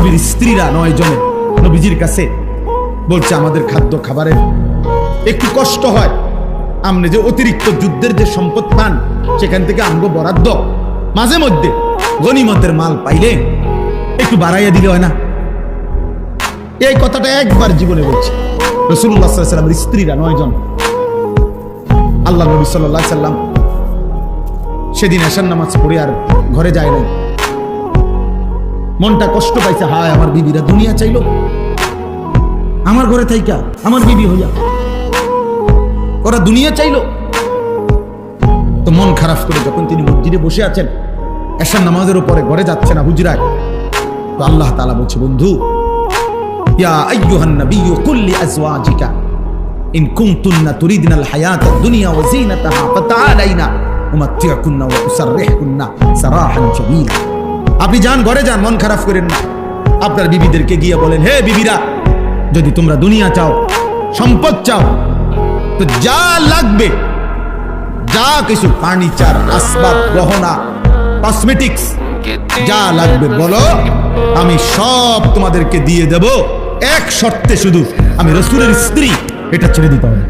নবীর স্ত্রীরা 9 জনে নবীজির কাছে বলছে আমাদের খাদ্য খাবারের একটু কষ্ট হয়, আমনে যে অতিরিক্ত যুদ্ধের যে সম্পদ পান সেখান থেকে আমগো বরাদ্দ মাঝে মধ্যে গনিমতের মাল পাইলে একটু বাড়াইয়া দিলে হয় না। এই কথাটা একবার জীবনে বলছে রাসূলুল্লাহ সাল্লাল্লাহু আলাইহি ওয়াসাল্লামের স্ত্রীরা 9 জন। আল্লাহ নবী সাল্লাল্লাহু আলাইহি সাল্লাম সেদিন এশার নামাজ পড়ে আর ঘরে যায় নাই। মনটা কষ্ট পাইছে, হায় আমার বিবিরা দুনিয়া চাইলো, আমার ঘরে থাইকা আমার বিবি হইয়া ওরা দুনিয়া চাইলো। তো মন খারাপ করে যখন তিনি মসজিদে বসে আছেন, এশার নামাজের উপরে ঘরে যাচ্ছে না হুজরায়, তো আল্লাহ তাআলা বলছে, বন্ধু ইয়া আইয়ুহান নাবিয়্যু কুল লিআজওয়াজিকা ইন কুনতুন্না তুরিদনাল হায়াতাদ দুনিয়া ওয়া যিনাতাহা ফাতাআলাইনা উমাত্তিউকুন্না ওয়া উসাররিহুকুন্না সারাহান জামিলা। আপনি যান, ঘরে যান, মন খারাপ করেন না। আপনার বিবিদেরকে গিয়ে বলেন, হে বিবিরা, যদি তোমরা দুনিয়া চাও, সম্পদ চাও, তো যা লাগবে, যা কিছু ফার্নিচার, আসবাব, গহনা, কসমেটিক্স যা লাগবে বলো, আমি সব তোমাদেরকে দিয়ে দেব। এক শর্তে শুধু, আমি রাসূলের স্ত্রী, এটা ছেড়ে দিতে হবে।